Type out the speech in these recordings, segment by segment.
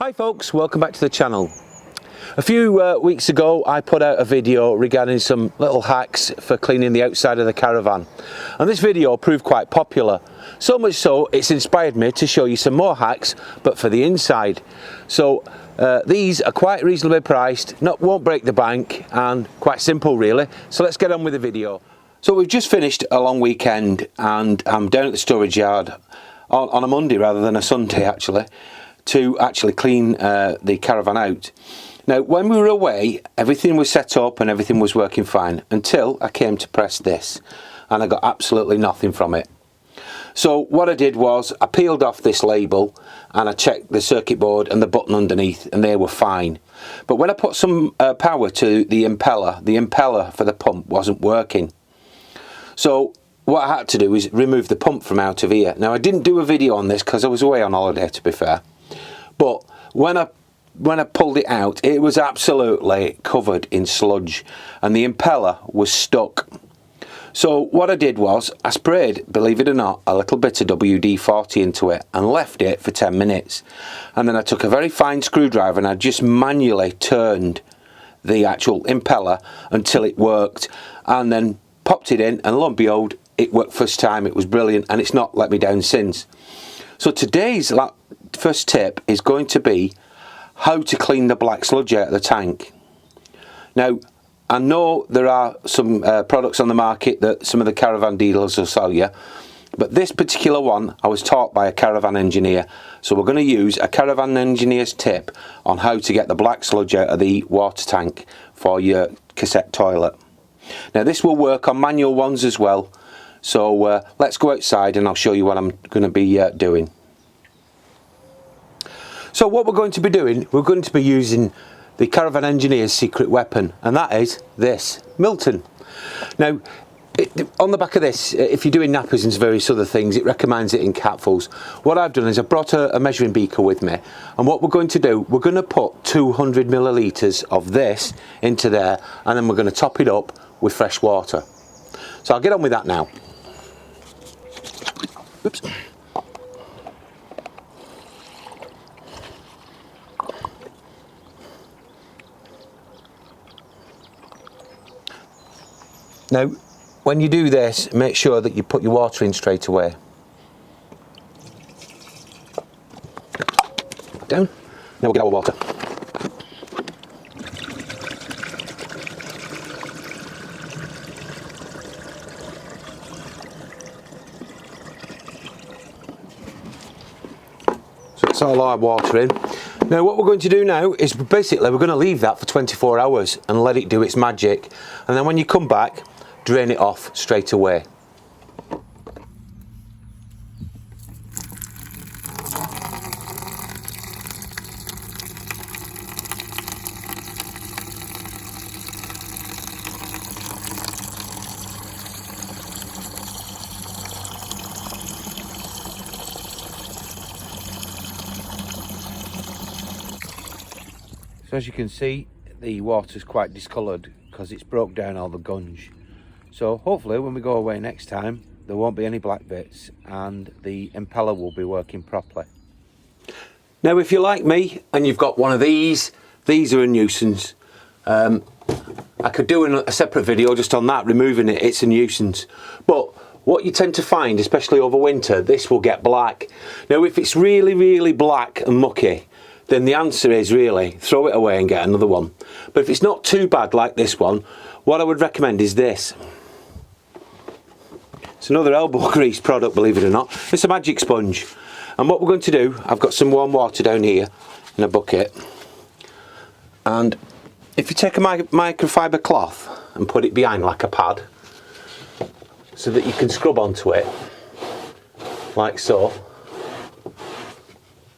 Hi folks, welcome back to the channel. A few weeks ago I put out a video regarding some little hacks for cleaning the outside of the Caravan, and this video proved quite popular, so much so it's inspired me to show you some more hacks but for the inside. So these are quite reasonably priced, won't break the bank, and quite simple really. So let's get on with the video. So we've just finished a long weekend and I'm down at the storage yard on a Monday rather than a Sunday actually, to actually clean the Caravan out. Now when we were away everything was set up and everything was working fine until I came to press this and I got absolutely nothing from it. So what I did was I peeled off this label and I checked the circuit board and the button underneath and they were fine. But when I put some power to the impeller for the pump wasn't working. So what I had to do is remove the pump from out of here. Now I didn't do a video on this because I was away on holiday, to be fair. But when I pulled it out, it was absolutely covered in sludge and the impeller was stuck. So what I did was I sprayed, believe it or not, a little bit of WD-40 into it and left it for 10 minutes. And then I took a very fine screwdriver and I just manually turned the actual impeller until it worked, and then popped it in, and lo and behold, it worked first time. It was brilliant and it's not let me down since. So today's first tip is going to be how to clean the black sludge out of the tank. Now I know there are some products on the market that some of the Caravan dealers will sell you, but this particular one I was taught by a Caravan engineer, so we're going to use a Caravan engineer's tip on how to get the black sludge out of the water tank for your cassette toilet. Now this will work on manual ones as well, so let's go outside and I'll show you what I'm going to be doing. So what we're going to be doing, we're going to be using the Caravan engineer's secret weapon, and that is this, Milton. Now on the back of this, if you're doing nappies and various other things, it recommends it in capfuls. What I've done is I've brought a measuring beaker with me, and what we're going to do, we're going to put 200 millilitres of this into there, and then we're going to top it up with fresh water. So I'll get on with that now. Oops. Now when you do this, make sure that you put your water in straight away. Down. Now we'll get our water. So it's all our water in. Now what we're going to do now is basically we're going to leave that for 24 hours and let it do its magic, and then when you come back, drain it off straight away. So as you can see, the water's quite discoloured because it's broke down all the gunge. So hopefully when we go away next time there won't be any black bits and the impeller will be working properly. Now if you're like me and you've got one of these are a nuisance. I could do a separate video just on that, removing it. It's a nuisance. But what you tend to find, especially over winter, this will get black. Now if it's really black and mucky, then the answer is really throw it away and get another one. But if it's not too bad like this one, what I would recommend is this. It's another elbow grease product, believe it or not. It's a magic sponge, and what we're going to do, I've got some warm water down here in a bucket, and if you take a microfiber cloth and put it behind like a pad so that you can scrub onto it like so,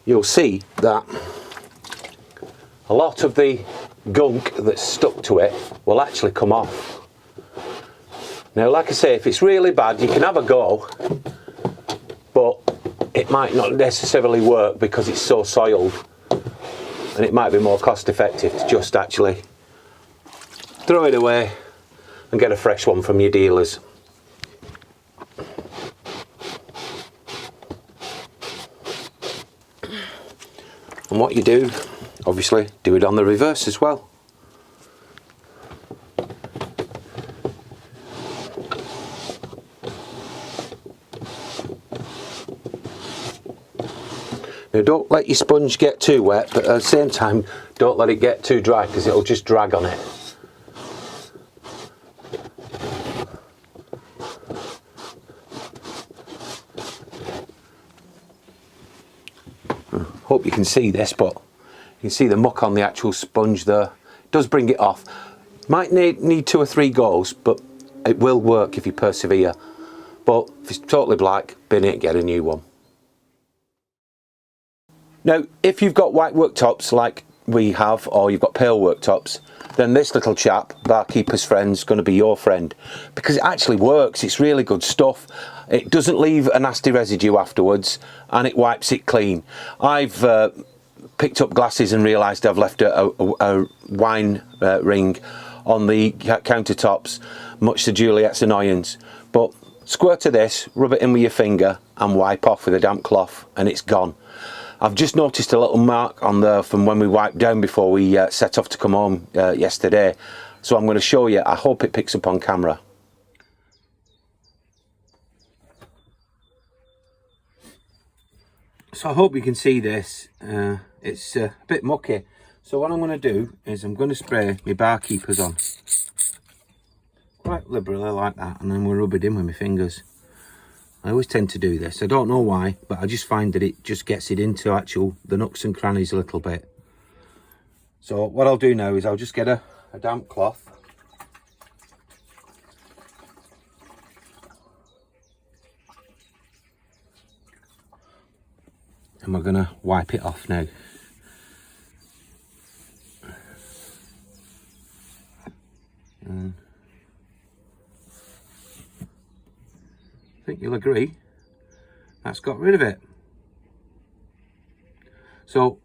you'll see that a lot of the gunk that's stuck to it will actually come off. Now like I say, if it's really bad you can have a go, but it might not necessarily work because it's so soiled, and it might be more cost effective to just actually throw it away and get a fresh one from your dealers. And what you do, obviously, do it on the reverse as well. Now don't let your sponge get too wet, but at the same time don't let it get too dry because it'll just drag on it. Hope you can see this, but you can see the muck on the actual sponge there. It does bring it off. Might need 2 or 3 goes, but it will work if you persevere. But if it's totally black, bin it, get a new one. Now, if you've got white worktops like we have, or you've got pale worktops, then this little chap, Barkeeper's Friend's going to be your friend, because it actually works. It's really good stuff. It doesn't leave a nasty residue afterwards, and it wipes it clean. I've picked up glasses and realised I've left a wine ring on the countertops, much to Juliet's annoyance. But squirt of this, rub it in with your finger, and wipe off with a damp cloth, and it's gone. I've just noticed a little mark on there from when we wiped down before we set off to come home yesterday. So I'm going to show you. I hope it picks up on camera. So I hope you can see this. It's a bit mucky. So what I'm going to do is I'm going to spray my Barkeepers on. Quite liberally like that, and then we'll rub it in with my fingers. I always tend to do this. I don't know why, but I just find that it just gets it into the nooks and crannies a little bit. So what I'll do now is I'll just get a damp cloth. And we're going to wipe it off now. And I think you'll agree that's got rid of it. So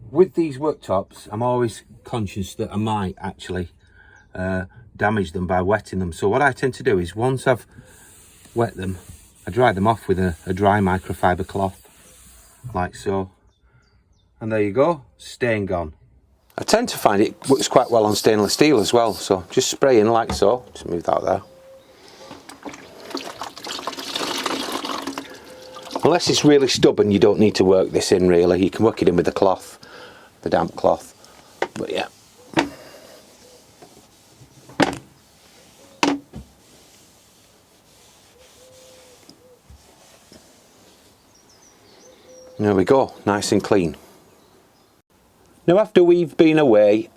with these worktops, I'm always conscious that I might actually damage them by wetting them. So what I tend to do is once I've wet them, I dry them off with a dry microfiber cloth, like so. And there you go, stain gone. I tend to find it works quite well on stainless steel as well. So just spray in like so, just move that there. Unless it's really stubborn, you don't need to work this in really. You can work it in with the cloth, the damp cloth. But yeah. There we go, nice and clean. Now after we've been away,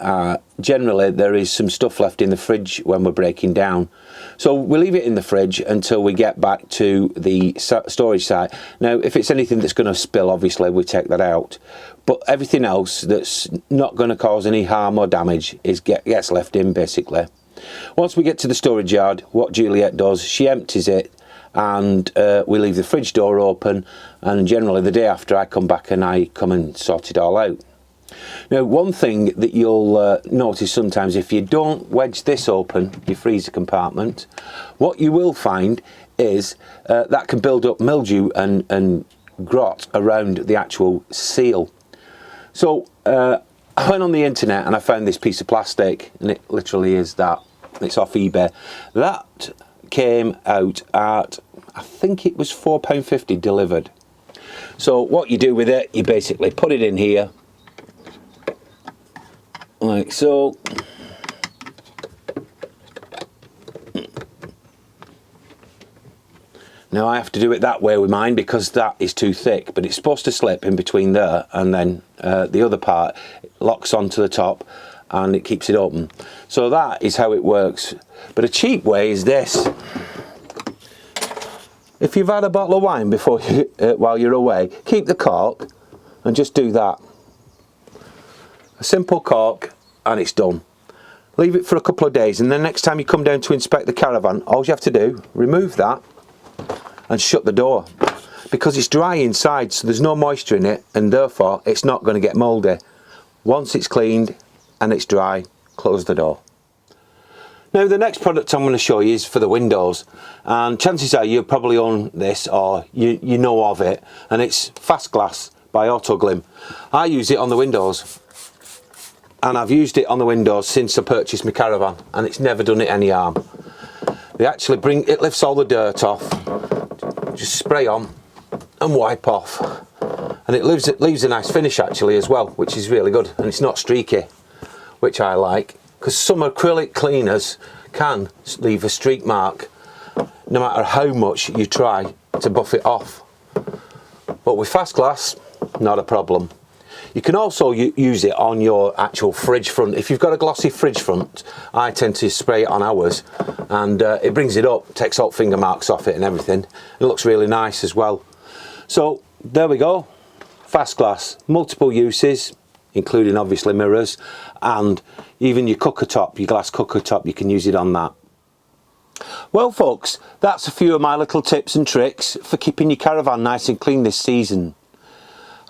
generally there is some stuff left in the fridge when we're breaking down. So we leave it in the fridge until we get back to the storage site. Now if it's anything that's going to spill, obviously we take that out. But everything else that's not going to cause any harm or damage gets left in basically. Once we get to the storage yard, what Juliet does, she empties it, and we leave the fridge door open, and generally the day after I come back and I come and sort it all out. Now one thing that you'll notice sometimes, if you don't wedge this open, your freezer compartment, what you will find is that can build up mildew and grot around the actual seal. So I went on the internet and I found this piece of plastic, and it literally is that. It's off eBay. That came out at, I think it was £4.50 delivered. So what you do with it, you basically put it in here like so. Now I have to do it that way with mine because that is too thick, but it's supposed to slip in between there, and then the other part locks onto the top and it keeps it open. So that is how it works. But a cheap way is this. If you've had a bottle of wine before while you're away, keep the cork and just do that. A simple cork and it's done. Leave it for a couple of days, and then next time you come down to inspect the caravan, all you have to do, remove that and shut the door, because it's dry inside, so there's no moisture in it, and therefore it's not going to get mouldy. Once it's cleaned and it's dry, close the door. Now the next product I'm going to show you is for the windows, and chances are you probably own this or you know of it, and it's fast glass by Autoglim. I use it on the windows, and I've used it on the windows since I purchased my Caravan, and it's never done it any harm. They actually it lifts all the dirt off, just spray on and wipe off, and it leaves a nice finish actually as well, which is really good, and it's not streaky, which I like, because some acrylic cleaners can leave a streak mark no matter how much you try to buff it off. But with Fast Glass, not a problem. You can also use it on your actual fridge front. If you've got a glossy fridge front, I tend to spray it on ours, and it brings it up, takes all finger marks off it and everything. It looks really nice as well. So there we go, Fast Glass, multiple uses, including obviously mirrors, and even your cooker top, your glass cooker top, you can use it on that. Well folks, that's a few of my little tips and tricks for keeping your Caravan nice and clean this season.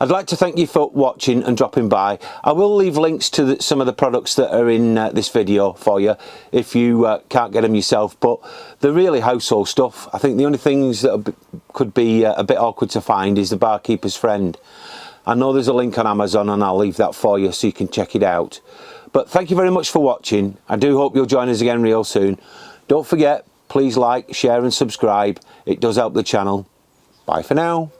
I'd like to thank you for watching and dropping by. I will leave links to some of the products that are in this video for you if you can't get them yourself, but they're really household stuff. I think the only things that could be a bit awkward to find is the Barkeeper's Friend. I know there's a link on Amazon, and I'll leave that for you so you can check it out. But thank you very much for watching. I do hope you'll join us again real soon. Don't forget, please like, share and subscribe. It does help the channel. Bye for now.